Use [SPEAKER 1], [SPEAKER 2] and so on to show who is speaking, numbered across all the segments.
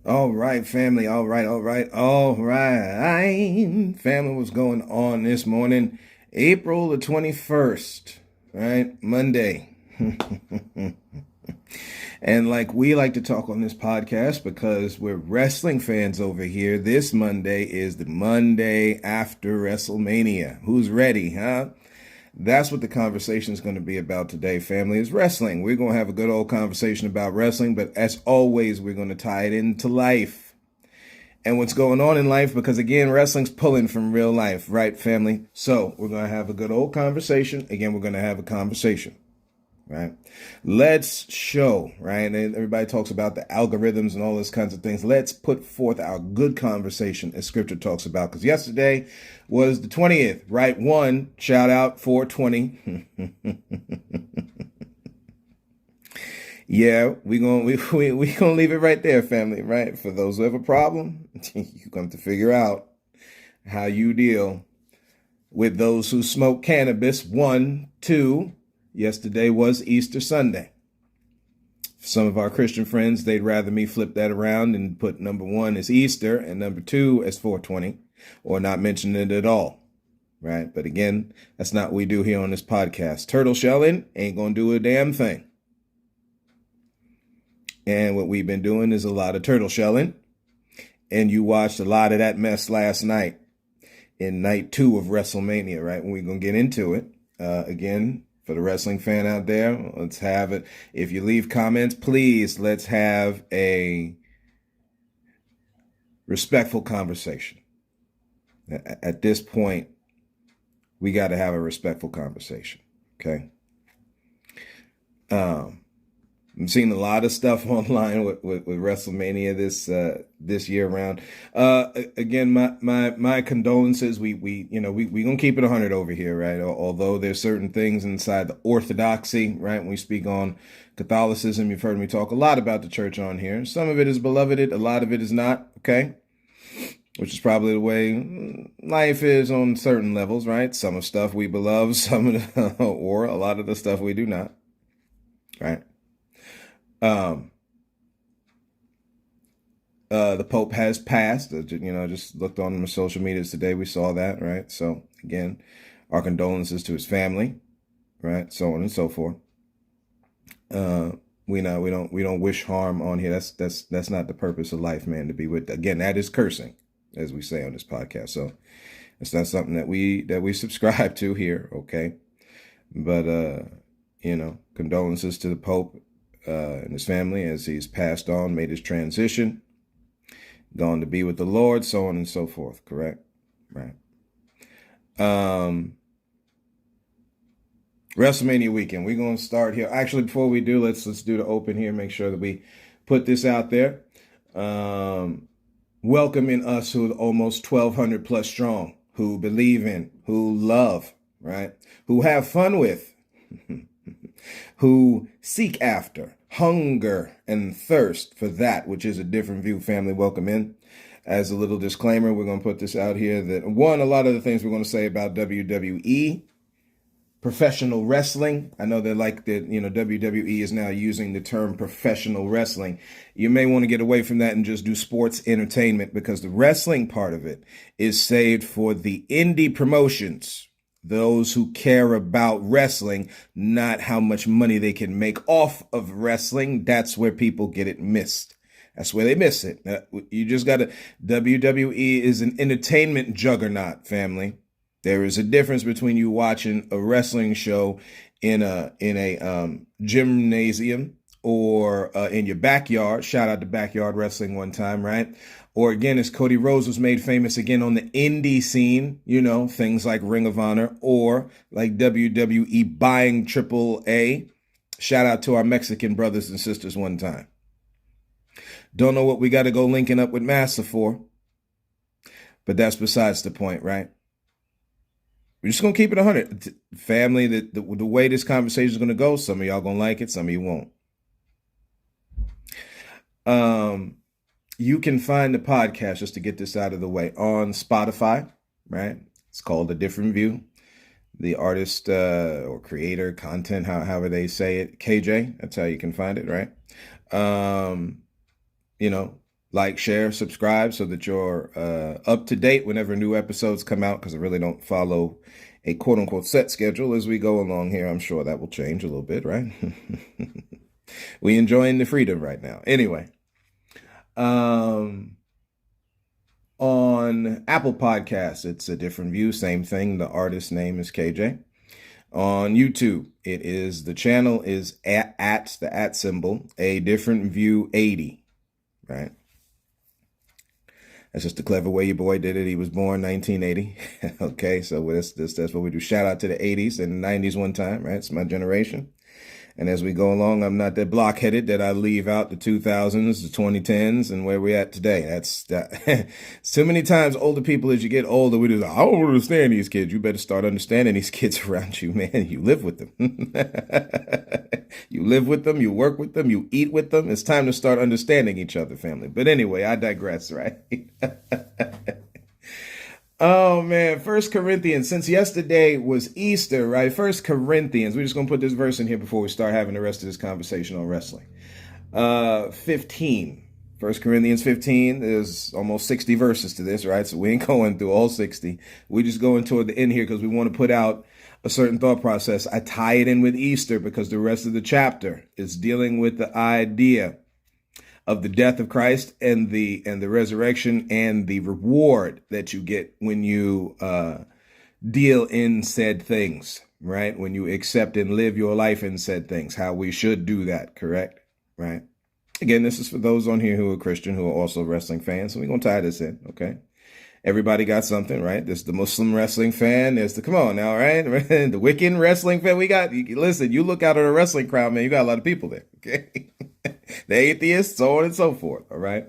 [SPEAKER 1] All right, family. All right. Family, what's going on this morning? April the 21st, right? Monday. And like we like to talk on this podcast because we're wrestling fans over here, this Monday is the Monday after WrestleMania. Who's ready, huh? That's what the conversation is going to be about today, family, is wrestling. We're going to have a good old conversation about wrestling, but as always, we're going to tie it into life and what's going on in life because, again, wrestling's pulling from real life, right, family? So we're going to have a good old conversation. Again, we're going to have a conversation, right? Let's show, right? And everybody talks about the algorithms and all those kinds of things. Let's put forth our good conversation as scripture talks about. Because yesterday was the 20th, right? One, shout out 420. Yeah, we gonna leave it right there, family, right? For those who have a problem, you're going to figure out how you deal with those who smoke cannabis. One, two, yesterday was Easter Sunday. For some of our Christian friends, they'd rather me flip that around and put number one as Easter and number two as 420, or not mention it at all, right? But again, that's not what we do here on this podcast. Turtle shelling ain't gonna do a damn thing. And what we've been doing is a lot of turtle shelling. And you watched a lot of that mess last night in night 2 of WrestleMania, right? We're going to get into it. Again, for the wrestling fan out there, let's have it. If you leave comments, please, let's have a respectful conversation. At this point, we got to have a respectful conversation, okay? I'm seeing a lot of stuff online with WrestleMania this year around. Again, my condolences. We gonna keep it 100 over here, right? Although there's certain things inside the orthodoxy, right? When we speak on Catholicism, you've heard me talk a lot about the church on here. Some of it is beloved, a lot of it is not. Okay, which is probably the way life is on certain levels, right? Some of stuff we beloved, some of the, or a lot of the stuff we do not, right? The Pope has passed. Just looked on my social medias today. We saw that, right? So again, our condolences to his family, right? So on and so forth. We don't wish harm on here. That's not the purpose of life, man. To be with, again, that is cursing, as we say on this podcast. So it's not something that we subscribe to here, okay? But condolences to the Pope and his family as he's passed on, made his transition, gone to be with the Lord, so on and so forth. Correct? Right. WrestleMania weekend. We're going to start here. Actually, before we do, let's do the open here. Make sure that we put this out there. Welcoming us who are almost 1,200 plus strong, who believe in, who love, right? Who have fun with, who seek after, hunger and thirst for that which is a different view. Family, welcome in. As a little disclaimer, we're going to put this out here that, one, a lot of the things we're going to say about WWE, professional wrestling. I know that WWE is now using the term professional wrestling. You may want to get away from that and just do sports entertainment, because the wrestling part of it is saved for the indie promotions, those who care about wrestling, not how much money they can make off of wrestling. That's where people get it missed. That's where they miss it. You just got to, WWE is an entertainment juggernaut, family. There is a difference between you watching a wrestling show in a gymnasium or in your backyard. Shout out to Backyard Wrestling one time, right? Or again, as Cody Rhodes was made famous again on the indie scene, things like Ring of Honor, or like WWE buying AAA. Shout out to our Mexican brothers and sisters one time. Don't know what we got to go linking up with Massa for, but that's besides the point, right? We're just going to keep it 100. Family, the way this conversation is going to go, some of y'all going to like it, some of you won't. You can find the podcast, just to get this out of the way, on Spotify, right? It's called A Different View. The artist or creator, content, however they say it, KJ, that's how you can find it, right? like, share, subscribe so that you're up to date whenever new episodes come out, because I really don't follow a quote unquote set schedule as we go along here. I'm sure that will change a little bit, right? We enjoying the freedom right now. Anyway, on Apple Podcasts, it's A Different View, same thing. The artist name is KJ. On YouTube, the channel is at the @ symbol, A Different View 80, right? That's just a clever way your boy did it. He was born 1980. Okay, so that's what we do. Shout out to the 80s and the 90s one time, right? It's my generation. And as we go along, I'm not that blockheaded that I leave out the 2000s, the 2010s, and where we're at today. It's too many times older people, as you get older, we just, I don't understand these kids. You better start understanding these kids around you, man. You live with them. You live with them, you work with them, you eat with them. It's time to start understanding each other, family. But anyway, I digress, right? Oh man, First Corinthians. Since yesterday was Easter, right? First Corinthians. We're just gonna put this verse in here before we start having the rest of this conversation on wrestling. 15. 1 Corinthians 15. There's almost 60 verses to this, right? So we ain't going through all 60. We just going toward the end here because we want to put out a certain thought process. I tie it in with Easter because the rest of the chapter is dealing with the idea of the death of Christ and the resurrection and the reward that you get when you deal in said things, right? When you accept and live your life in said things, how we should do that, correct? Right? Again, this is for those on here who are Christian, who are also wrestling fans. So we're going to tie this in, okay? Everybody got something, right? There's the Muslim wrestling fan. There's the, come on now, right? The Wiccan wrestling fan. We got, listen, you look out at a wrestling crowd, man, you got a lot of people there, okay? The atheists, so on and so forth, all right?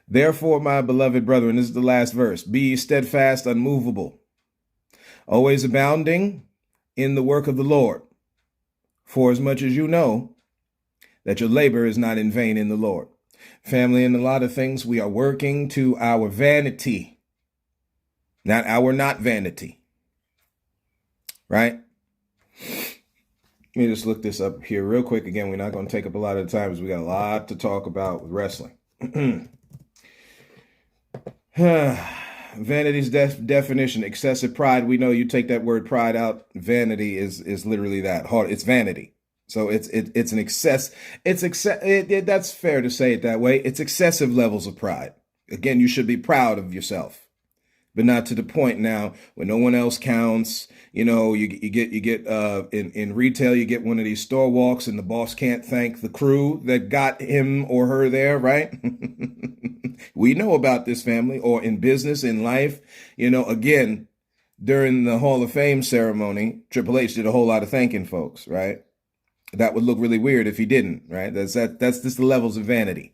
[SPEAKER 1] Therefore, my beloved brethren, this is the last verse. Be steadfast, unmovable, always abounding in the work of the Lord, for as much as you know that your labor is not in vain in the Lord. Family, in a lot of things, we are working to our vanity, not our not vanity, right? Let me just look this up here real quick. Again, we're not going to take up a lot of time because we got a lot to talk about with wrestling. Vanity's definition, excessive pride. We know you take that word pride out. Vanity is literally that. It's vanity. So it's an excess. That's fair to say it that way. It's excessive levels of pride. Again, you should be proud of yourself, but not to the point now when no one else counts. You know, you get in retail, you get one of these store walks and the boss can't thank the crew that got him or her there, right? We know about this, family. Or in business, in life, you know, again, during the Hall of Fame ceremony, Triple H did a whole lot of thanking folks, right? That would look really weird if he didn't, right? That's just the levels of vanity.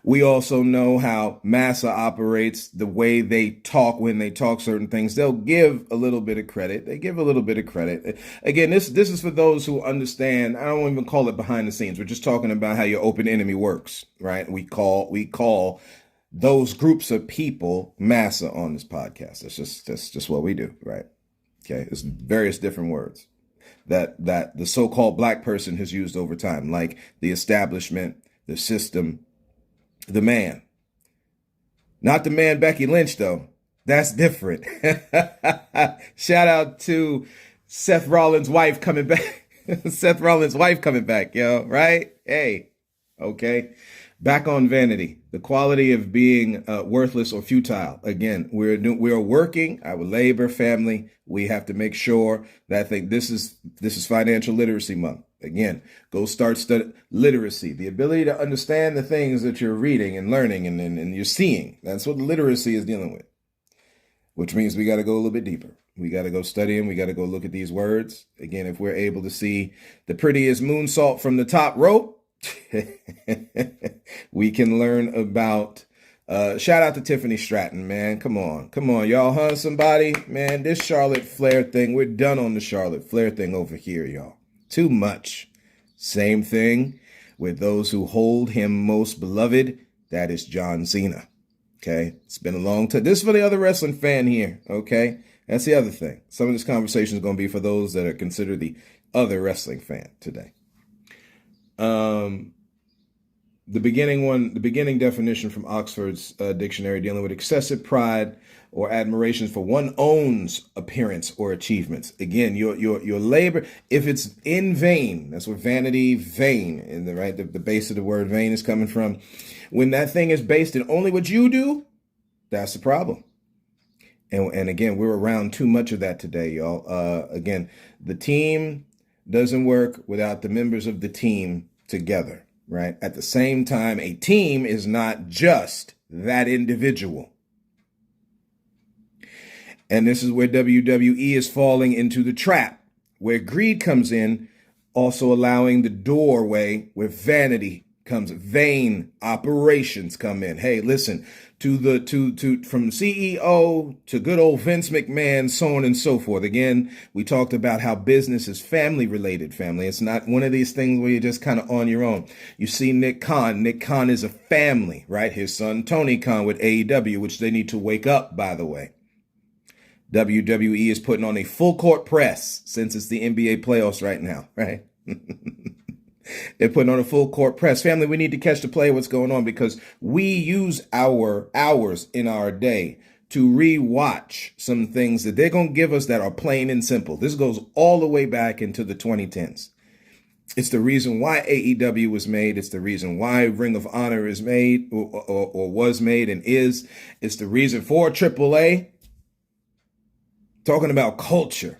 [SPEAKER 1] We also know how Massa operates, the way they talk when they talk certain things. They'll give a little bit of credit. They give a little bit of credit. Again, this is for those who understand. I don't even call it behind the scenes. We're just talking about how your open enemy works, right? We call those groups of people Massa on this podcast. That's just what we do, right? Okay, it's various different words that the so-called black person has used over time, like the establishment, the system, the man. Not the man Becky Lynch, though. That's different. Shout out to Seth Rollins' wife coming back. Seth Rollins' wife coming back, yo, right? Hey, okay. Back on vanity, the quality of being worthless or futile. Again, we are working our labor, family. We have to make sure that this is financial literacy month. Again, go start studying literacy, the ability to understand the things that you're reading and learning and you're seeing. That's what literacy is dealing with, which means we got to go a little bit deeper. We got to go study them. We got to go look at these words. Again, if we're able to see the prettiest moonsault from the top rope, we can learn about shout out to Tiffany Stratton, man. Come on, y'all, huh? Somebody, man, this Charlotte Flair thing, we're done on the Charlotte Flair thing over here, y'all. Too much. Same thing with those who hold him most beloved. That is John Cena. Okay, it's been a long time. This is for the other wrestling fan here. Okay, that's the other thing. Some of this conversation is going to be for those that are considered the other wrestling fan today. The beginning definition from Oxford's dictionary dealing with excessive pride or admiration for one's own appearance or achievements. Again, your labor, if it's in vain, that's where vanity, vain, and the base of the word vain is coming from. When that thing is based in only what you do, that's the problem. And again, we're around too much of that today, y'all. Again, the team doesn't work without the members of the team together. Right? At the same time, a team is not just that individual. And this is where WWE is falling into the trap, where greed comes in, also allowing the doorway where vanity comes, vain operations come in. Hey, listen, from CEO to good old Vince McMahon, so on and so forth. Again, we talked about how business is family related, family. It's not one of these things where you're just kind of on your own. You see Nick Khan. Nick Khan is a family, right? His son, Tony Khan, with AEW, which they need to wake up, by the way. WWE is putting on a full court press since it's the NBA playoffs right now, right? They're putting on a full court press. Family, we need to catch the play of what's going on because we use our hours in our day to rewatch some things that they're going to give us that are plain and simple. This goes all the way back into the 2010s. It's the reason why AEW was made. It's the reason why Ring of Honor is made or was made and is. It's the reason for AAA. Talking about culture.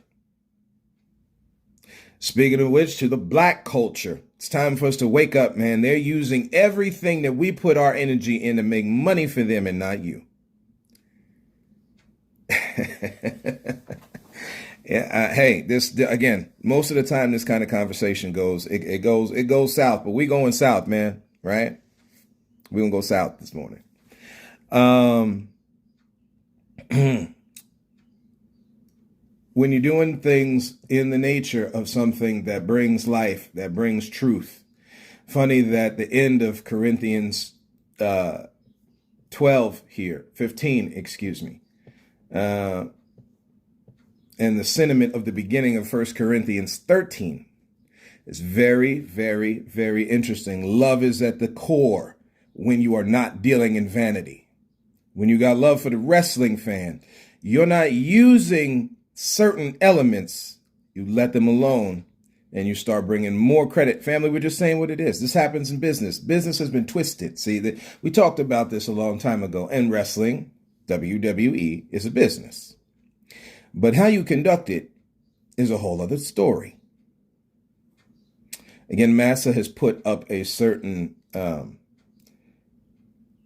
[SPEAKER 1] Speaking of which, to the black culture, it's time for us to wake up, man. They're using everything that we put our energy in to make money for them and not you. Hey, this again, most of the time this kind of conversation goes south, but we going south, man, right? We're going to go south this morning. When you're doing things in the nature of something that brings life, that brings truth. Funny that the end of Corinthians 15, excuse me. And the sentiment of the beginning of 1 Corinthians 13 is very, very, very interesting. Love is at the core when you are not dealing in vanity. When you got love for the wrestling fan, you're not using certain elements, you let them alone and you start bringing more credit. Family, we're just saying what it is. This happens in business. Business has been twisted. See, we talked about this a long time ago. And wrestling, WWE, is a business. But how you conduct it is a whole other story. Again, Massa has put up a certain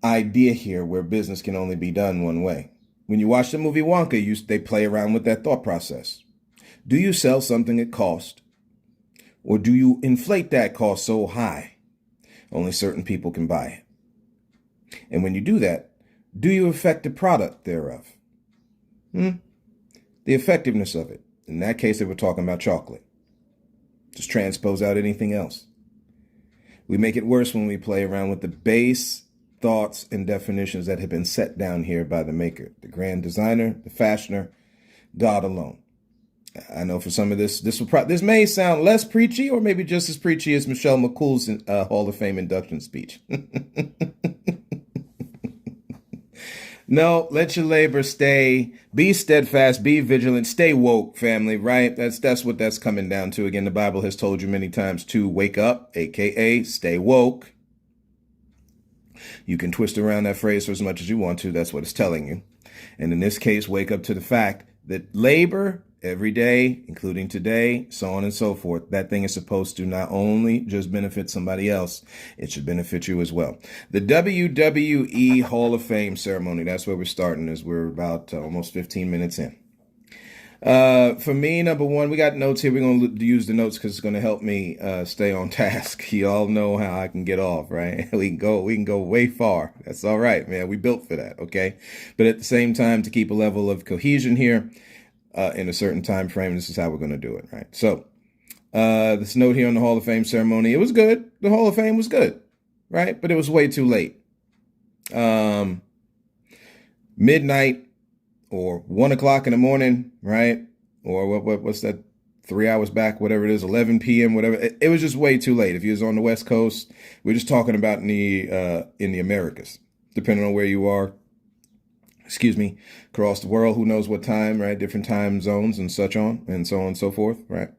[SPEAKER 1] idea here where business can only be done one way. When you watch the movie Wonka, they play around with that thought process. Do you sell something at cost? Or do you inflate that cost so high only certain people can buy it? And when you do that, do you affect the product thereof? The effectiveness of it. In that case, they were talking about chocolate. Just transpose out anything else. We make it worse when we play around with the base thoughts and definitions that have been set down here by the maker, the grand designer, the fashioner, God alone. I know for some of this may sound less preachy or maybe just as preachy as Michelle McCool's Hall of Fame induction speech. No, let your labor stay, be steadfast, be vigilant, stay woke, family, right? That's what that's coming down to. Again, the Bible has told you many times to wake up, aka stay woke. You can twist around that phrase for as much as you want to. That's what it's telling you. And in this case, wake up to the fact that labor every day, including today, so on and so forth, that thing is supposed to not only just benefit somebody else, it should benefit you as well. The WWE Hall of Fame ceremony, that's where we're starting, as we're about almost 15 minutes in. For me, number one, we got notes here. We're going to use the notes because it's going to help me stay on task. You all know how I can get off, right? We can go way far. That's all right, man. We built for that, okay? But at the same time, to keep a level of cohesion here in a certain time frame, this is how we're going to do it, right? So this note here on the Hall of Fame ceremony, it was good. The Hall of Fame was good, right? But it was way too late. Midnight or 1 o'clock in the morning, right? Or what's that 3 hours back, whatever it is, 11 p.m., whatever. It was just way too late. If you was on the West Coast, we're just talking about in the Americas, depending on where you are. Excuse me, across the world, who knows what time, right? Different time zones and such on, and so on and so forth, right?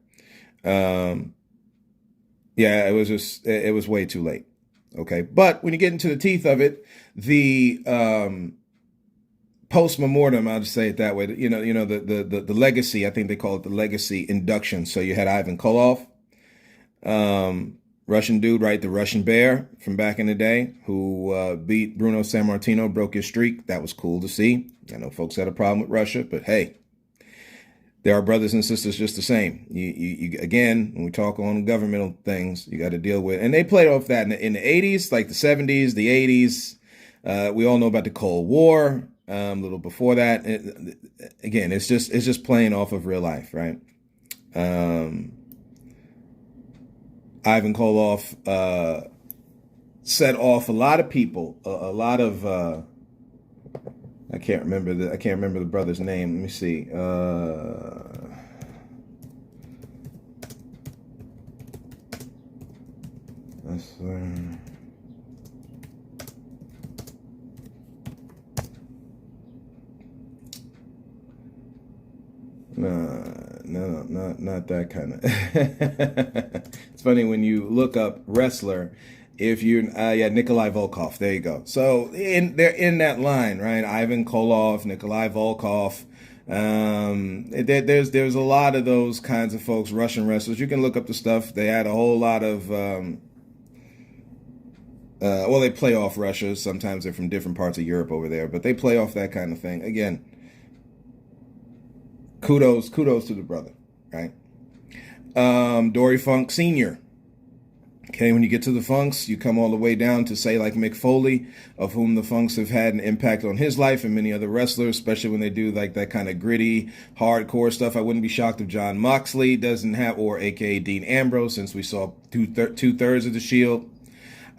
[SPEAKER 1] Yeah, it was way too late. Okay. But when you get into the teeth of it, the post-mortem, I'll just say it that way, the legacy, I think they call it the legacy induction. So you had Ivan Koloff, Russian dude, right? The Russian Bear from back in the day who beat Bruno Sammartino, broke his streak. That was cool to see. I know folks had a problem with Russia, but hey, there are brothers and sisters just the same. You again, when we talk on governmental things, you got to deal with, and they played off that in the 80s, like the 70s, the 80s. We all know about the Cold War. A little before that. Again, it's just playing off of real life, right? Ivan Koloff set off a lot of people, a lot of I can't remember the brother's name. Let me see. No, not that kind of. It's funny when you look up wrestler. If you, Nikolai Volkov. There you go. So they're in that line, right? Ivan Koloff, Nikolai Volkov. There's a lot of those kinds of folks, Russian wrestlers. You can look up the stuff. They had a whole lot of. They play off Russia. Sometimes they're from different parts of Europe over there, but they play off that kind of thing. Again, kudos to the brother, right? Dory Funk Sr. Okay, when you get to the Funks, you come all the way down to, say, like Mick Foley, of whom the Funks have had an impact on his life and many other wrestlers, especially when they do like that kind of gritty, hardcore stuff. I wouldn't be shocked if John Moxley doesn't have, or a.k.a. Dean Ambrose, since we saw two-thirds of the Shield.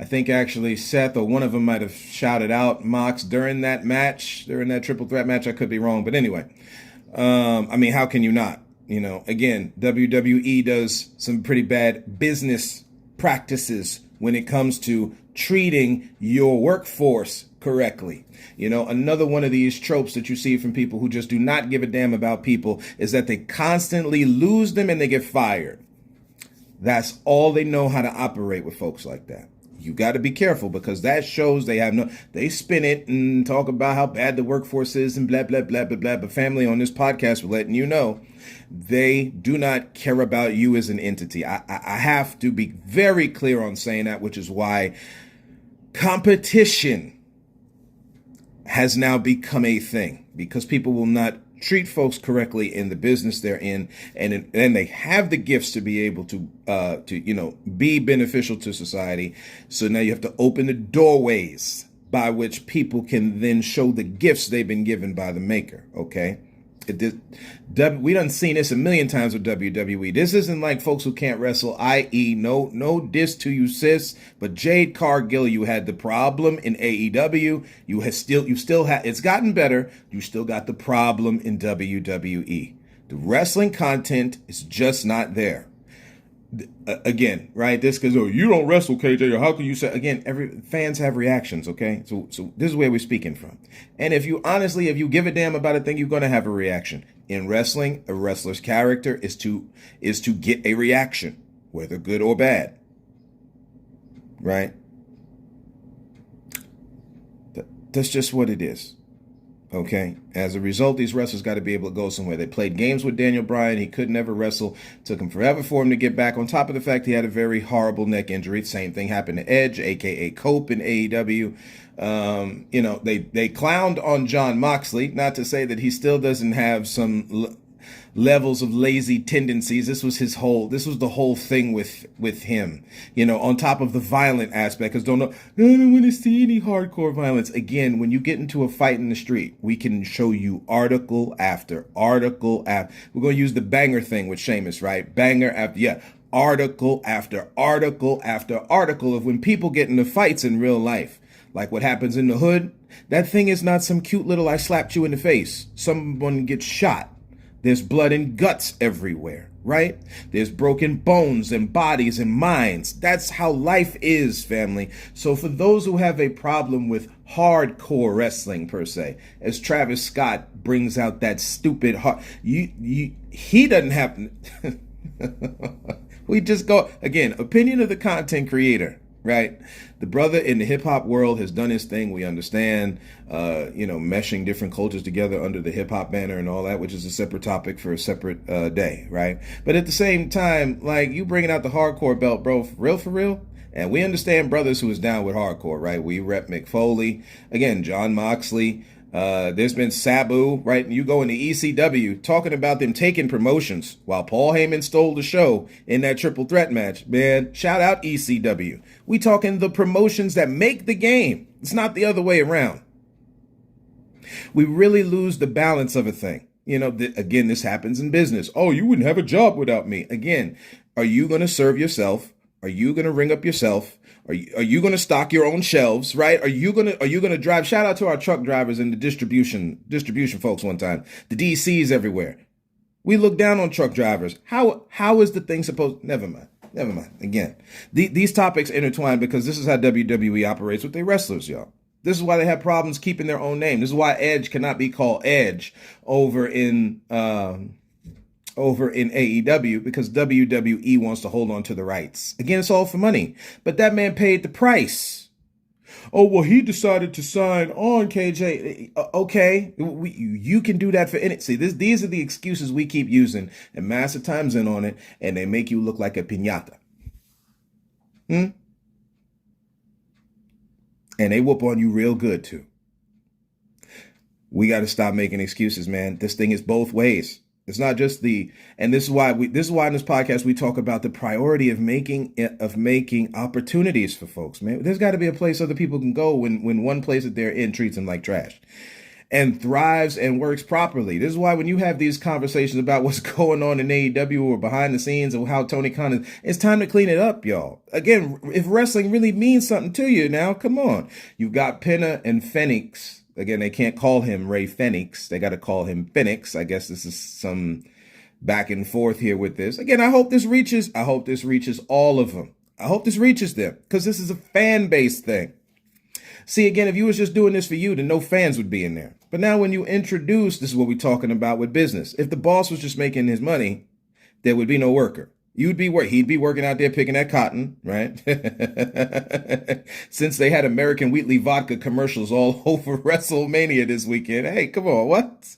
[SPEAKER 1] I think actually Seth or one of them might have shouted out Mox during that match, during that triple threat match. I could be wrong, but anyway. How can you not? Again, WWE does some pretty bad business practices when it comes to treating your workforce correctly. Another one of these tropes that you see from people who just do not give a damn about people is that they constantly lose them and they get fired. That's all they know how to operate with folks like that. You got to be careful, because that shows they spin it and talk about how bad the workforce is and blah, blah, blah, blah, blah. But family, on this podcast, we're letting you know they do not care about you as an entity. I have to be very clear on saying that, which is why competition has now become a thing, because people will not treat folks correctly in the business they're in, and they have the gifts to be able to be beneficial to society. So now you have to open the doorways by which people can then show the gifts they've been given by the maker. Okay. We done seen this a million times with WWE. This isn't like folks who can't wrestle, i.e. no diss to you, sis, but Jade Cargill, you had the problem in AEW. You still have, it's gotten better. You still got the problem in WWE. The wrestling content is just not there. Again, right? This because you don't wrestle, KJ. Or how can you say? Again, fans have reactions. Okay, so this is where we're speaking from. And if you give a damn about a thing, you're going to have a reaction. In wrestling, a wrestler's character is to get a reaction, whether good or bad. Right? That's just what it is. Okay. As a result, these wrestlers got to be able to go somewhere. They played games with Daniel Bryan. He could never wrestle. Took him forever for him to get back. On top of the fact he had a very horrible neck injury. Same thing happened to Edge, aka Cope in AEW. They clowned on John Moxley. Not to say that he still doesn't have some levels of lazy tendencies. This was the whole thing with him, on top of the violent aspect, because I don't want to see any hardcore violence. Again, when you get into a fight in the street, we can show you article after article after. We're going to use the banger thing with Sheamus, right? Banger after, article after article after article of when people get into fights in real life. Like what happens in the hood. That thing is not some cute little I slapped you in the face. Someone gets shot. There's blood and guts everywhere, right? There's broken bones and bodies and minds. That's how life is, family. So for those who have a problem with hardcore wrestling per se, as Travis Scott brings out that stupid he doesn't have we just go again, opinion of the content creator, right? The brother in the hip hop world has done his thing. We understand, meshing different cultures together under the hip hop banner and all that, which is a separate topic for a separate day, right? But at the same time, like, you bringing out the hardcore belt, bro, for real. And we understand brothers who is down with hardcore, right? We rep Mick Foley, again, John Moxley. There's been Sabu, right? You go into ECW talking about them taking promotions while Paul Heyman stole the show in that triple threat match. Man, shout out ECW. We talking the promotions that make the game. It's not the other way around. We really lose the balance of a thing. Again, this happens in business. Oh, you wouldn't have a job without me. Again, are you going to serve yourself? Are you going to ring up yourself? Are you going to stock your own shelves, right? Are you going to drive? Shout out to our truck drivers and the distribution folks one time. The DCs everywhere. We look down on truck drivers. How is the thing supposed? Never mind. Again, these topics intertwine because this is how WWE operates with their wrestlers, y'all. This is why they have problems keeping their own name. This is why Edge cannot be called Edge over in AEW, because WWE wants to hold on to the rights. Again, it's all for money. But that man paid the price. Oh, well, he decided to sign on, KJ. Okay, you can do that for any. See, these are the excuses we keep using, and Master times in on it, and they make you look like a piñata. And they whoop on you real good, too. We got to stop making excuses, man. This thing is both ways. It's not just and this is why in this podcast we talk about the priority of making opportunities for folks, man. There's got to be a place other people can go when one place that they're in treats them like trash and thrives and works properly. This is why when you have these conversations about what's going on in AEW or behind the scenes and how Tony Khan is, it's time to clean it up, y'all. Again, if wrestling really means something to you now, come on. You've got Penna and Phoenix. Again, they can't call him Ray Phoenix. They got to call him Phoenix. I guess this is some back and forth here with this. Again, I hope this reaches all of them. I hope this reaches them because this is a fan-based thing. See, again, if you was just doing this for you, then no fans would be in there. But now when you introduce, this is what we're talking about with business. If the boss was just making his money, there would be no worker. He'd be working out there picking that cotton, right? Since they had American Wheatley vodka commercials all over WrestleMania this weekend. Hey, come on, what?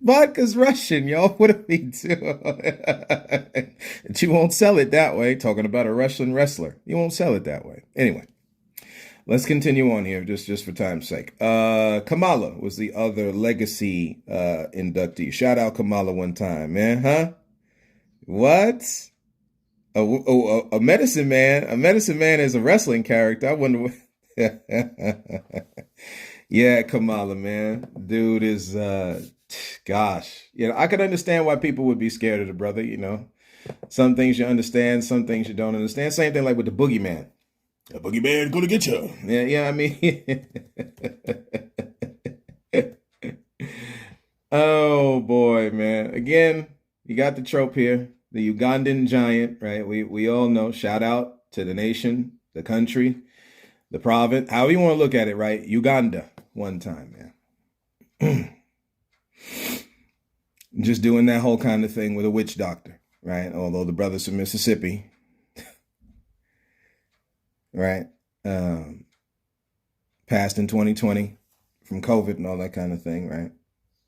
[SPEAKER 1] Vodka's Russian, y'all. What are we doing? But you won't sell it that way. Talking about a Russian wrestler. You won't sell it that way. Anyway, let's continue on here just for time's sake. Kamala was the other legacy inductee. Shout out Kamala one time, man, huh? What? A medicine man? A medicine man is a wrestling character. I wonder what. Yeah, Kamala, man. Dude is, gosh. I can understand why people would be scared of the brother, Some things you understand, some things you don't understand. Same thing like with the boogeyman. A boogeyman gonna get you. Yeah, I mean. Oh, boy, man. Again, you got the trope here. The Ugandan giant, right? We all know. Shout out to the nation, the country, the province, however you want to look at it, right? Uganda, one time, man. Just doing that whole kind of thing with a witch doctor, right? Although the brothers from Mississippi, right? Passed in 2020 from COVID and all that kind of thing, right?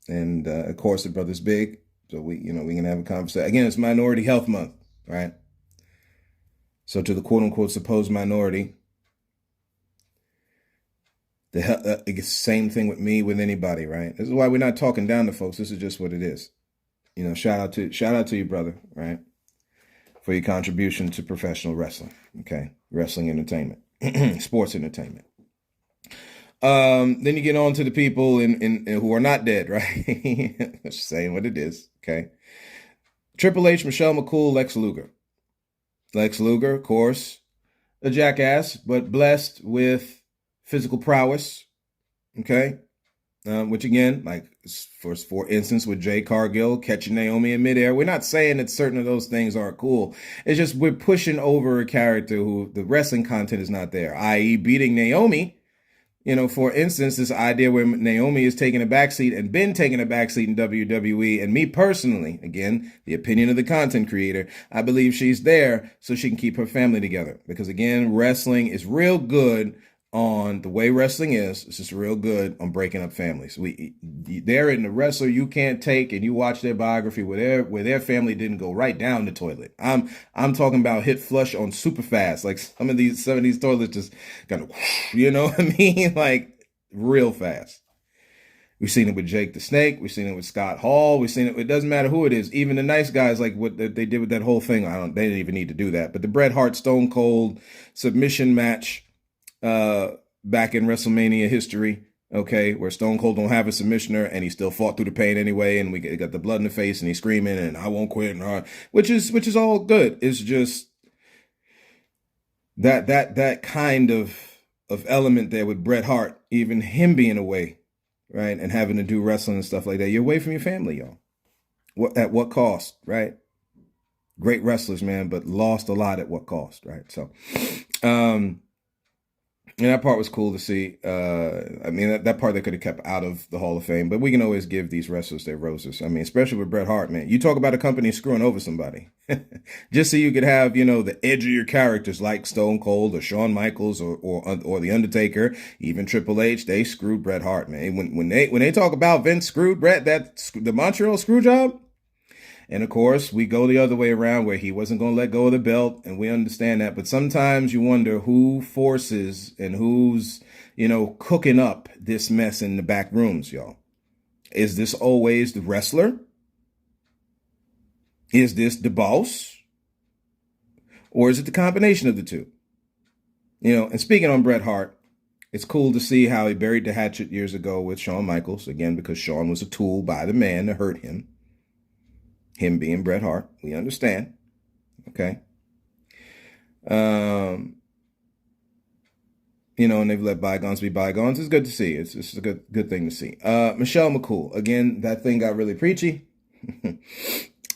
[SPEAKER 1] And of course, the brother's big. So we can have a conversation. Again, it's Minority Health Month, right? So to the quote unquote supposed minority, it's the same thing with me, with anybody, right? This is why we're not talking down to folks. This is just what it is. Shout out to you, brother, right? For your contribution to professional wrestling. Okay. Wrestling entertainment, sports entertainment. Then you get on to the people in who are not dead, right? Just saying what it is, okay? Triple H, Michelle McCool, Lex Luger. Lex Luger, of course, a jackass, but blessed with physical prowess, okay? which again, like for instance, with Jay Cargill catching Naomi in midair, we're not saying that certain of those things aren't cool. It's just we're pushing over a character who the wrestling content is not there, i.e., beating Naomi. For instance, this idea where Naomi is taking a backseat and been taking a backseat in WWE. And me personally, again, the opinion of the content creator, I believe she's there so she can keep her family together. Because again, wrestling is real good on the way wrestling is. It's just real good on breaking up families. They're in the wrestler you can't take, and you watch their biography where their family didn't go right down the toilet. I'm talking about hit flush on super fast. Like some of these toilets just kind of, you know what I mean? Like real fast. We've seen it with Jake the Snake. We've seen it with Scott Hall. We've seen it. It doesn't matter who it is. Even the nice guys, like what they did with that whole thing. They didn't even need to do that. But the Bret Hart Stone Cold submission match back in WrestleMania history, okay, where Stone Cold don't have a submissioner and he still fought through the pain anyway, and we got the blood in the face and he's screaming and I won't quit, and which is all good. It's just that kind of element there with Bret Hart, even him being away, right, and having to do wrestling and stuff like that. You're away from your family, y'all. At what cost, right? Great wrestlers, man, but lost a lot at what cost, right? So, and that part was cool to see. I mean, that part they could have kept out of the Hall of Fame, but we can always give these wrestlers their roses. I mean, especially with Bret Hart, man. You talk about a company screwing over somebody. Just so you could have, the edgier characters like Stone Cold or Shawn Michaels or The Undertaker, even Triple H, they screwed Bret Hart, man. When they talk about Vince screwed Bret, the Montreal screw job. And of course, we go the other way around where he wasn't going to let go of the belt, and we understand that. But sometimes you wonder who forces and who's, cooking up this mess in the back rooms, y'all. Is this always the wrestler? Is this the boss? Or is it the combination of the two? And speaking on Bret Hart, it's cool to see how he buried the hatchet years ago with Shawn Michaels, again, because Shawn was a tool by the man to hurt him. Him being Bret Hart, we understand. Okay. And they've let bygones be bygones. It's good to see. It's a good thing to see. Michelle McCool, again, that thing got really preachy.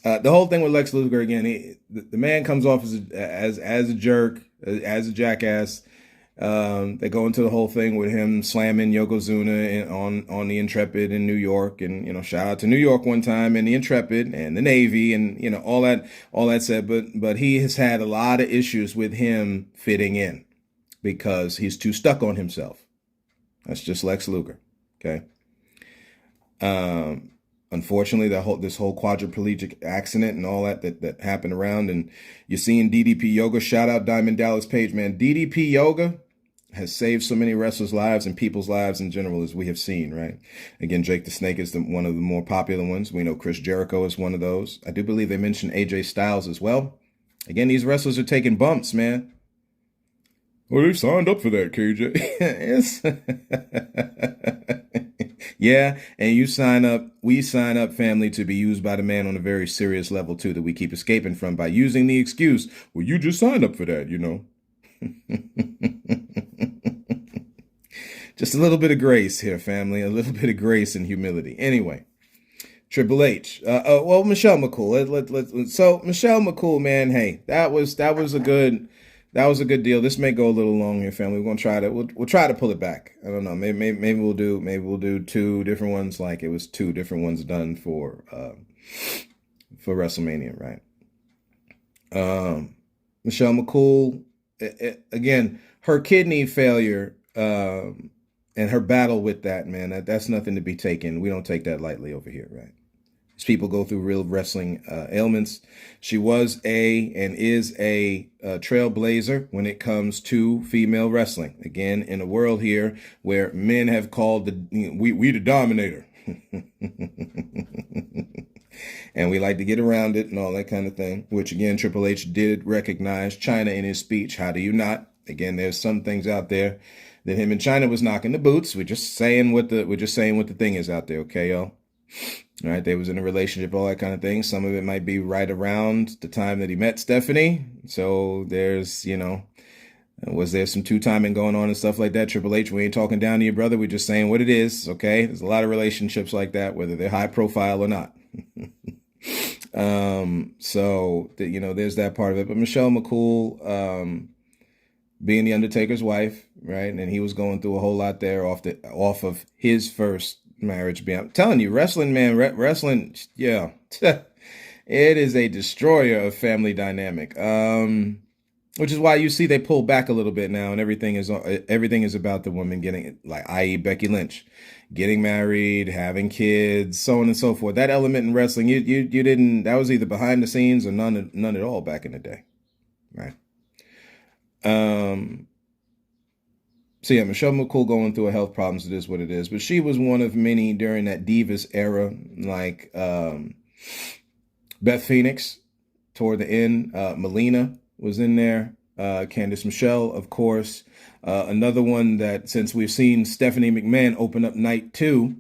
[SPEAKER 1] The whole thing with Lex Luger, again, the man comes off as a jerk, as a jackass. They go into the whole thing with him slamming Yokozuna on the Intrepid in New York, and shout out to New York one time and the Intrepid and the Navy and all that said. But he has had a lot of issues with him fitting in because he's too stuck on himself. That's just Lex Luger. Okay. Unfortunately, this whole quadriplegic accident and all that happened around, and you're seeing DDP Yoga. Shout out Diamond Dallas Page, man. DDP Yoga has saved so many wrestlers' lives and people's lives in general, as we have seen, right? Again, Jake the Snake is one of the more popular ones. We know Chris Jericho is one of those. I do believe they mentioned AJ Styles as well. Again, these wrestlers are taking bumps, man. Well, they signed up for that, KJ. Yeah, and we sign up, family, to be used by the man on a very serious level, too, that we keep escaping from by using the excuse, well, you just signed up for that, Just a little bit of grace here, family, a little bit of grace and humility. Anyway, Triple H. Michelle McCool. So Michelle McCool, man, hey, that was a good deal. This may go a little long here, family. We're gonna we'll try to pull it back. I don't know. Maybe we'll do two different ones, like it was two different ones done for WrestleMania, right? Michelle McCool, again, her kidney failure and her battle with that, man, that's nothing to be taken. We don't take that lightly over here, right? As people go through real wrestling ailments. She was and is a trailblazer when it comes to female wrestling. Again, in a world here where men have called we the dominator. And we like to get around it and all that kind of thing, which again, Triple H did recognize China in his speech. How do you not? Again, there's some things out there that him and China was knocking the boots. We're just saying what the thing is out there, okay, y'all? All right, they was in a relationship, all that kind of thing. Some of it might be right around the time that he met Stephanie. So there's, Was there some two-timing going on and stuff like that? Triple H, we ain't talking down to your brother. We're just saying what it is, okay? There's a lot of relationships like that, whether they're high profile or not. There's that part of it. But Michelle McCool, being the Undertaker's wife, right? And he was going through a whole lot there off of his first marriage. I'm telling you, wrestling, man, wrestling, yeah, it is a destroyer of family dynamic. Which is why you see they pull back a little bit now, and everything is about the woman getting, like, i.e. Becky Lynch, getting married, having kids, so on and so forth. That element in wrestling, you didn't. That was either behind the scenes or none at all back in the day, right? So yeah, Michelle McCool going through her health problems. It is what it is, but she was one of many during that Divas era, like Beth Phoenix toward the end. Melina was in there. Candice Michelle, of course. Another one that, since we've seen Stephanie McMahon open up night 2,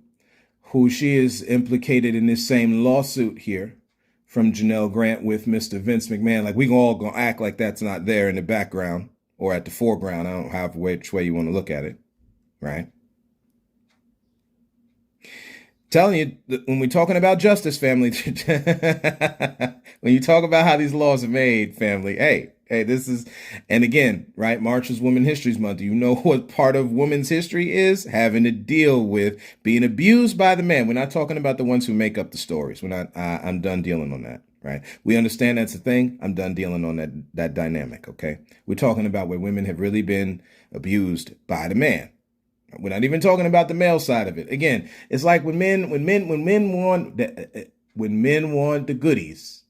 [SPEAKER 1] who she is implicated in this same lawsuit here from Janelle Grant with Mr. Vince McMahon. Like, we all gonna act like that's not there in the background or at the foreground. I don't know which way you want to look at it, right? Telling you, when we're talking about justice, family, when you talk about how these laws are made, family, hey, this is, and again, right, March is Women's History Month. Do you know what part of women's history is? Having to deal with being abused by the man. We're not talking about the ones who make up the stories. We're not, I'm done dealing on that, right? We understand that's a thing. I'm done dealing on that dynamic, okay? We're talking about where women have really been abused by the man. We're not even talking about the male side of it. Again, it's like when men want the goodies,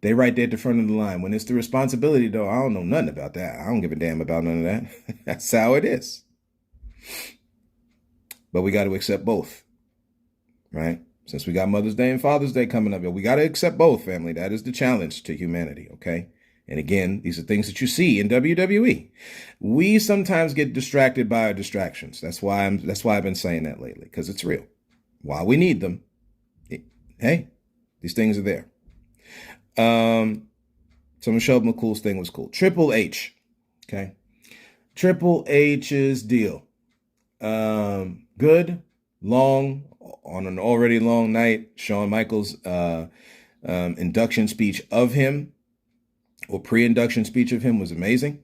[SPEAKER 1] they right there at the front of the line. When it's the responsibility, though, I don't know nothing about that. I don't give a damn about none of that. That's how it is. But we got to accept both, right? Since we got Mother's Day and Father's Day coming up, we got to accept both, family. That is the challenge to humanity, okay? And again, these are things that you see in WWE. We sometimes get distracted by our distractions. That's why I've been saying that lately, because it's real. While we need them, hey, these things are there. So Michelle McCool's thing was cool. Triple H, okay. Triple H's deal. Good, long, on an already long night. Shawn Michaels' induction speech of him, or pre-induction speech of him, was amazing.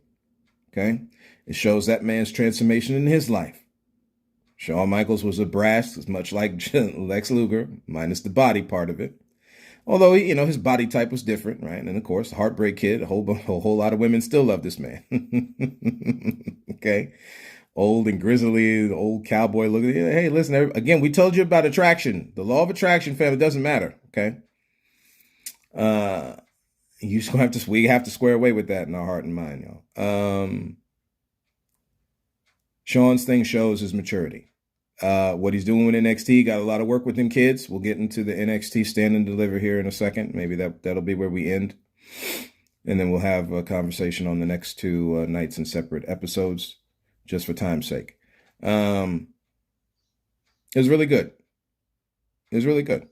[SPEAKER 1] Okay. It shows that man's transformation in his life. Shawn Michaels was a brass, much like Lex Luger, minus the body part of it. Although, his body type was different, right? And of course, Heartbreak Kid, a whole lot of women still love this man. Okay. Old and grizzly, the old cowboy looking. Hey, listen, again, we told you about attraction. The law of attraction, fam, it doesn't matter. Okay. You just we have to square away with that in our heart and mind, y'all. Shawn's thing shows his maturity. What he's doing with NXT, got a lot of work with them kids. We'll get into the NXT stand and deliver here in a second. Maybe that'll be where we end. And then we'll have a conversation on the next 2 nights in separate episodes, just for time's sake. It was really good. It was really good.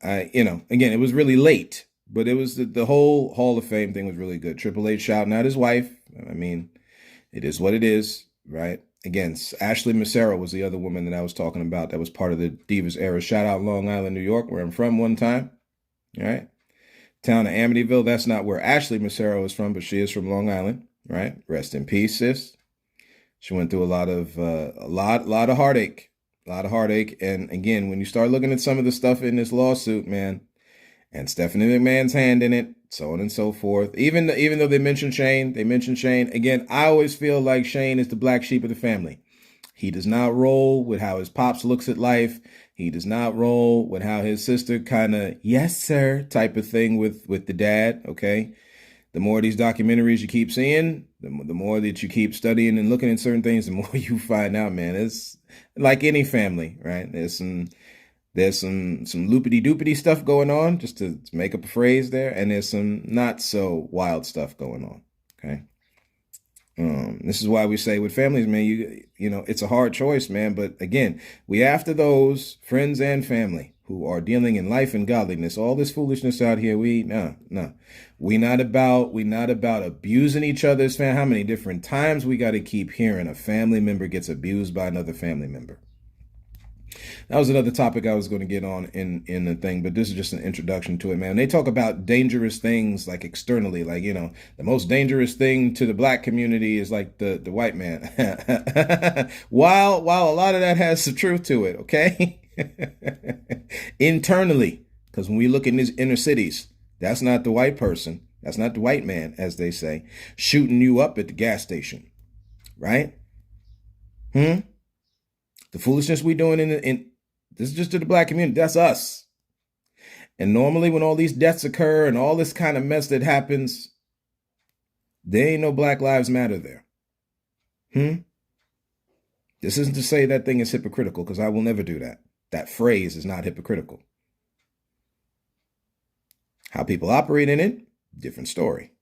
[SPEAKER 1] Again, it was really late, but it was the whole Hall of Fame thing was really good. Triple H shouting out his wife. I mean, it is what it is, right? Again, Ashley Massaro was the other woman that I was talking about that was part of the Divas era. Shout out Long Island, New York, where I'm from one time. All right. Town of Amityville. That's not where Ashley Massaro is from, but she is from Long Island, right? Rest in peace, sis. She went through a lot of heartache. A lot of heartache. And again, when you start looking at some of the stuff in this lawsuit, man, and Stephanie McMahon's hand in it, so on and so forth. Even though they mention Shane. Again, I always feel like Shane is the black sheep of the family. He does not roll with how his pops looks at life. He does not roll with how his sister kind of, yes, sir, type of thing with the dad, okay? The more of these documentaries you keep seeing, the more that you keep studying and looking at certain things, the more you find out, man. It's like any family, right? There's some loopity-doopity stuff going on, just to make up a phrase there, and there's some not so wild stuff going on, okay? This is why we say with families, man, you know, it's a hard choice, man, but again, we after those friends and family who are dealing in life and godliness, all this foolishness out here, we not about abusing each other's family. How many different times we got to keep hearing a family member gets abused by another family member? That was another topic I was going to get on in the thing, but this is just an introduction to it, man. They talk about dangerous things like externally, like, the most dangerous thing to the black community is like the white man. while a lot of that has some truth to it, okay? Internally, because when we look in these inner cities, that's not the white person. That's not the white man, as they say, shooting you up at the gas station, right? The foolishness we doing in this is just to the black community. That's us. And normally when all these deaths occur and all this kind of mess that happens, there ain't no Black Lives Matter there. This isn't to say that thing is hypocritical, because I will never do that. That phrase is not hypocritical. How people operate in it, different story.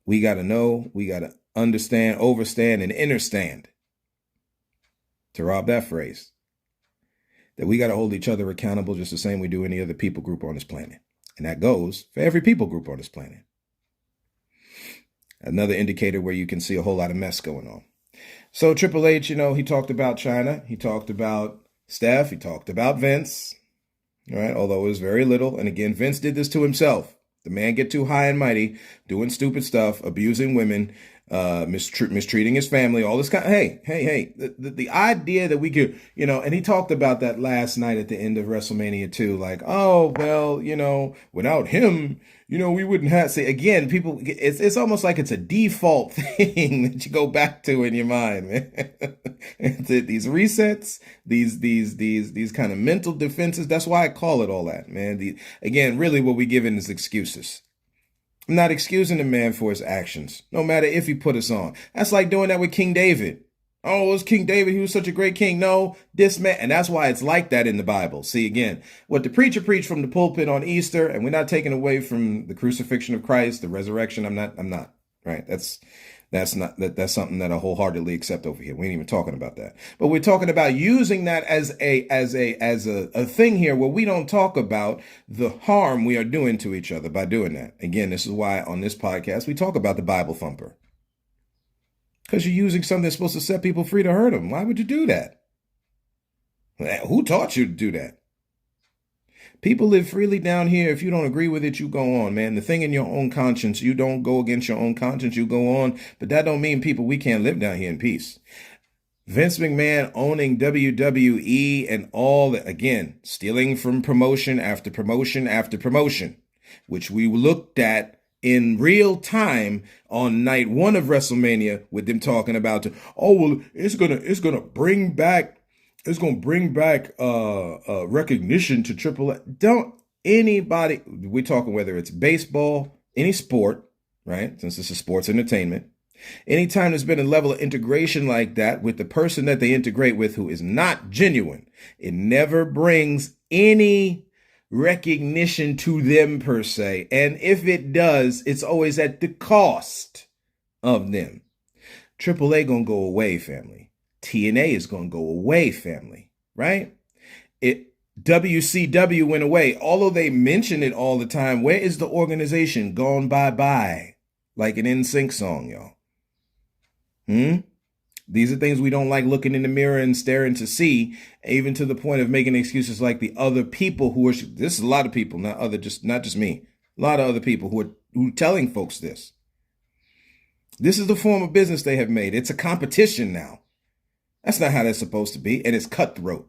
[SPEAKER 1] We got to know, we got to understand, overstand, and understand, to rob that phrase, that we got to hold each other accountable just the same we do any other people group on this planet. And that goes for every people group on this planet. Another indicator where you can see a whole lot of mess going on. So Triple H, he talked about China. He talked about Steph. He talked about Vince. All right, although it was very little. And again, Vince did this to himself. The man get too high and mighty, doing stupid stuff, abusing women, mistreating his family, all this kind of, hey, the idea that we could, and he talked about that last night at the end of Wrestlemania too, like, oh, well, without him, we wouldn't have, say, again, people, it's almost like it's a default thing that you go back to in your mind, man. These resets, these kind of mental defenses, that's why I call it all that, man. Again, really what we give in is excuses. I'm not excusing the man for his actions, no matter if he put us on. That's like doing that with King David. Oh, it was King David. He was such a great king. No, this man. And that's why it's like that in the Bible. See, again, what the preacher preached from the pulpit on Easter, and we're not taking away from the crucifixion of Christ, the resurrection. I'm not, right? That's something that I wholeheartedly accept over here. We ain't even talking about that. But we're talking about using that as a thing here where we don't talk about the harm we are doing to each other by doing that. Again, this is why on this podcast we talk about the Bible thumper. Because you're using something that's supposed to set people free to hurt them. Why would you do that? Who taught you to do that? People live freely down here. If you don't agree with it, you go on, man. The thing in your own conscience, you don't go against your own conscience, you go on. But that don't mean, people, we can't live down here in peace. Vince McMahon owning WWE and all that, again, stealing from promotion after promotion after promotion, which we looked at in real time on night one of WrestleMania with them talking about, oh, well, it's gonna bring back recognition to Triple H. Don't anybody, we're talking whether it's baseball, any sport, right? Since this is sports entertainment. Anytime there's been a level of integration like that with the person that they integrate with who is not genuine, it never brings any recognition to them per se. And if it does, it's always at the cost of them. Triple A gonna go away, family. TNA is gonna go away, family, right? WCW went away. Although they mention it all the time, where is the organization? Gone bye-bye. Like an NSYNC song, y'all. These are things we don't like looking in the mirror and staring to see, even to the point of making excuses like the other people who are, this is a lot of people, not just me, a lot of other people who are telling folks this. This is the form of business they have made. It's a competition now. That's not how that's supposed to be, and it's cutthroat.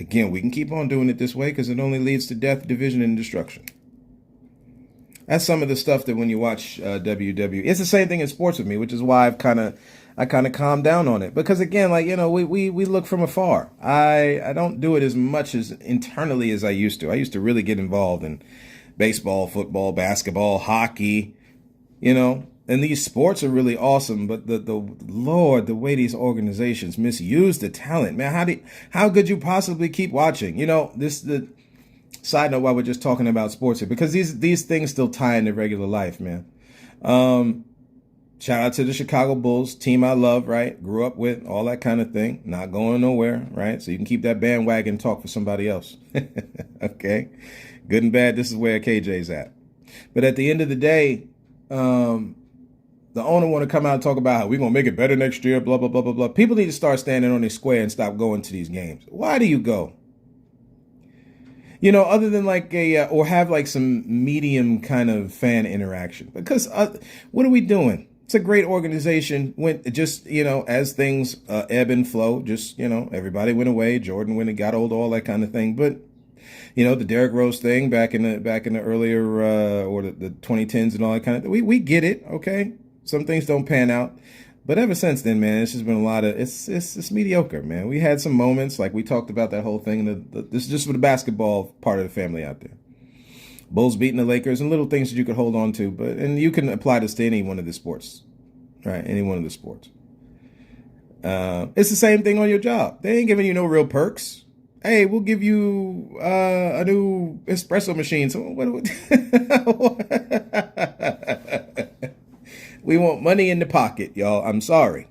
[SPEAKER 1] Again, we can keep on doing it this way because it only leads to death, division, and destruction. That's some of the stuff that when you watch WWE, it's the same thing in sports with me, which is why I kind of calmed down on it. Because again, like, we look from afar. I don't do it as much as internally as I used to. I used to really get involved in baseball, football, basketball, hockey, and these sports are really awesome. But the Lord, the way these organizations misuse the talent, man, how could you possibly keep watching? The side note, while we're just talking about sports here, because these things still tie into regular life, man. Shout out to the Chicago Bulls, team I love, right? Grew up with, all that kind of thing. Not going nowhere, right? So you can keep that bandwagon talk for somebody else. Okay? Good and bad, this is where KJ's at. But at the end of the day, the owner want to come out and talk about how we're going to make it better next year, blah, blah, blah, blah, blah. People need to start standing on their square and stop going to these games. Why do you go? You know, other than like or have like some medium kind of fan interaction. Because what are we doing? It's a great organization. Went just, you know, as things ebb and flow, just, you know, everybody went away. Jordan went and got old, all that kind of thing. But, you know, the Derrick Rose thing back in the earlier or the 2010s and all that kind of thing. We get it. OK, some things don't pan out. But ever since then, man, it's just been a lot of it's mediocre, man. We had some moments like we talked about that whole thing. This is just for the basketball part of the family out there. Bulls beating the Lakers and little things that you could hold on to. And you can apply this to any one of the sports, right? Any one of the sports. It's the same thing on your job. They ain't giving you no real perks. Hey, we'll give you a new espresso machine. So what? We want money in the pocket, y'all. I'm sorry.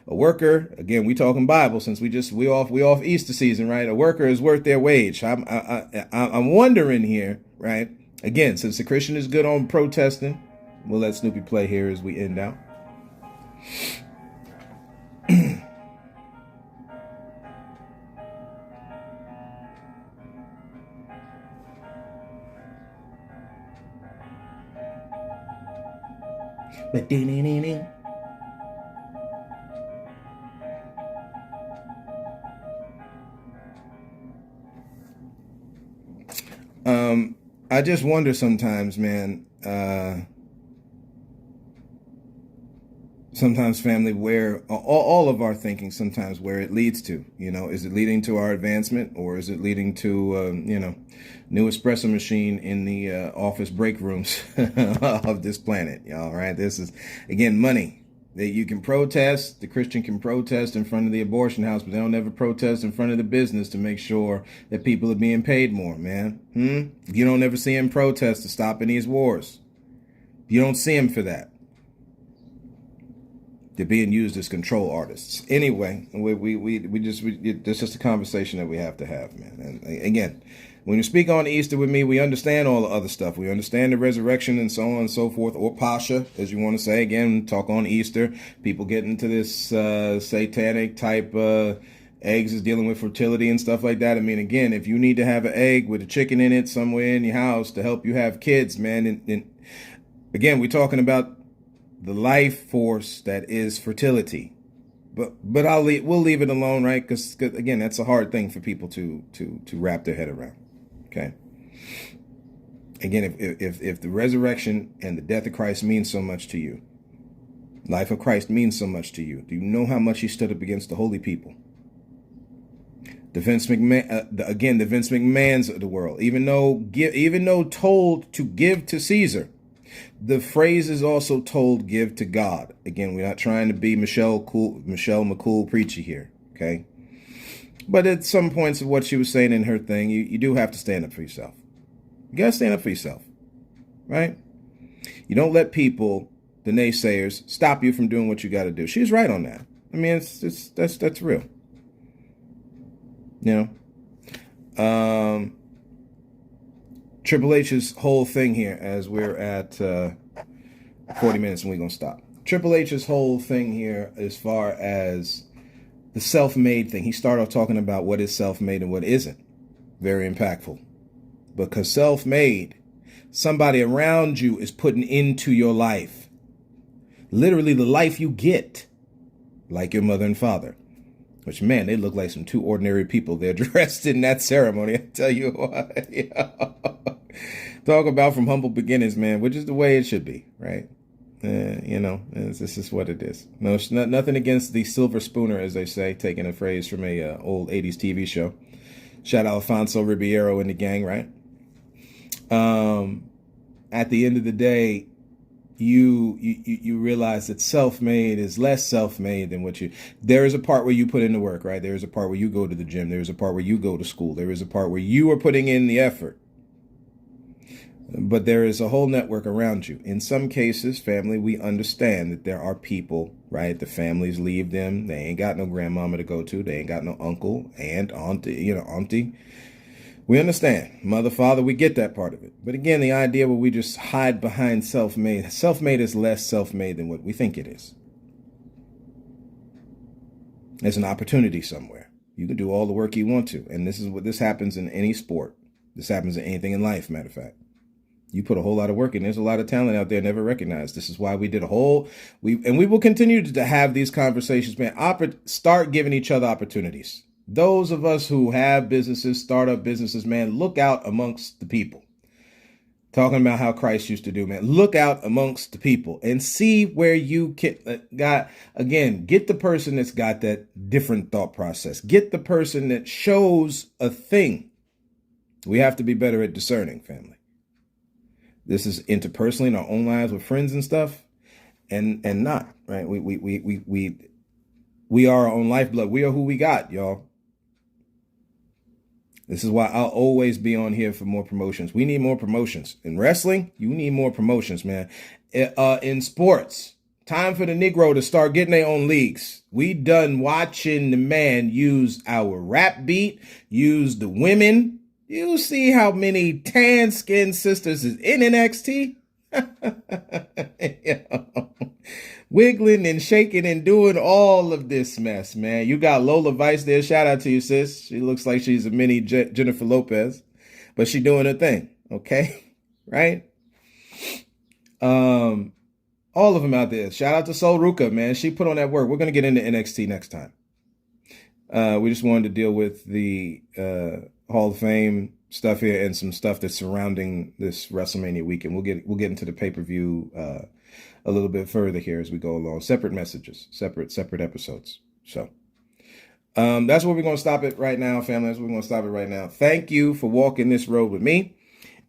[SPEAKER 1] A worker, again, we talking Bible since we off Easter season, right? A worker is worth their wage. I'm wondering here, right? Again, since the Christian is good on protesting, we'll let Snoopy play here as we end out. I just wonder sometimes, man, sometimes family, where all of our thinking sometimes where it leads to, you know, is it leading to our advancement or is it leading to, you know, new espresso machine in the office break rooms of this planet, y'all, right? This is, again, money. That you can protest, the Christian can protest in front of the abortion house, but they don't ever protest in front of the business to make sure that people are being paid more, man. You don't ever see him protest to stop these wars. You don't see him for that. They're being used as control artists. Anyway, that's just a conversation that we have to have, man. And again, when you speak on Easter with me, we understand all the other stuff. We understand the resurrection and so on and so forth, or Pascha, as you want to say. Again, talk on Easter. People get into this satanic type eggs is dealing with fertility and stuff like that. I mean, again, if you need to have an egg with a chicken in it somewhere in your house to help you have kids, man, and again, we're talking about the life force that is fertility. But we'll leave it alone, right? Because again, that's a hard thing for people to wrap their head around. Okay. Again, if the resurrection and the death of Christ means so much to you, life of Christ means so much to you, do you know how much he stood up against the holy people? The Vince McMahons of the world, even though told to give to Caesar, the phrase is also told give to God. Again, we're not trying to be Michelle McCool preachy here, okay? But at some points of what she was saying in her thing, you do have to stand up for yourself. You got to stand up for yourself, right? You don't let people, the naysayers, stop you from doing what you got to do. She's right on that. I mean, that's real. You know? Triple H's whole thing here, as we're at 40 minutes and we're going to stop. Triple H's whole thing here as far as the self-made thing. He started off talking about what is self-made and what isn't. Very impactful. Because self-made, somebody around you is putting into your life. Literally the life you get. Like your mother and father. Which, man, they look like some two ordinary people. They're dressed in that ceremony. I tell you what. Talk about from humble beginnings, man, which is the way it should be, right? You know, this is what it is. No, it's nothing against the silver spooner, as they say, taking a phrase from a old 80s TV show. Shout out Alfonso Ribeiro and the gang, right? At the end of the day, you realize that self-made is less self-made than there is a part where you put in the work, right? There is a part where you go to the gym. There is a part where you go to school. There is a part where you are putting in the effort. But there is a whole network around you. In some cases, family, we understand that there are people, right? The families leave them. They ain't got no grandmama to go to. They ain't got no uncle, aunt, auntie. We understand. Mother, father, we get that part of it. But again, the idea where we just hide behind self-made. Self-made is less self-made than what we think it is. There's an opportunity somewhere. You can do all the work you want to. And this happens in any sport. This happens in anything in life, matter of fact. You put a whole lot of work in. There's a lot of talent out there never recognized. This is why we did we will continue to have these conversations, man. Start giving each other opportunities. Those of us who have businesses, startup businesses, man, look out amongst the people. Talking about how Christ used to do, man. Look out amongst the people and see where you get the person that's got that different thought process. Get the person that shows a thing. We have to be better at discerning, family. This is interpersonally in our own lives with friends and stuff, and not, right? We are our own lifeblood. We are who we got, y'all. This is why I'll always be on here for more promotions. We need more promotions. In wrestling, you need more promotions, man. In sports, time for the Negro to start getting their own leagues. We done watching the man use our rap beat, use the women. You see how many tan-skinned sisters is in NXT? Wiggling and shaking and doing all of this mess, man. You got Lola Vice there. Shout out to you, sis. She looks like she's a mini Jennifer Lopez, but she doing her thing, okay? Right? All of them out there. Shout out to Sol Ruka, man. She put on that work. We're going to get into NXT next time. We just wanted to deal with the Hall of Fame stuff here and some stuff that's surrounding this WrestleMania weekend. We'll get into the pay-per-view a little bit further here as we go along. Separate messages, separate episodes. So that's where we're going to stop it right now, family. That's where we're going to stop it right now. Thank you for walking this road with me.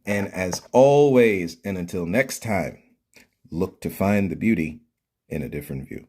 [SPEAKER 1] And as always, and until next time, look to find the beauty in a different view.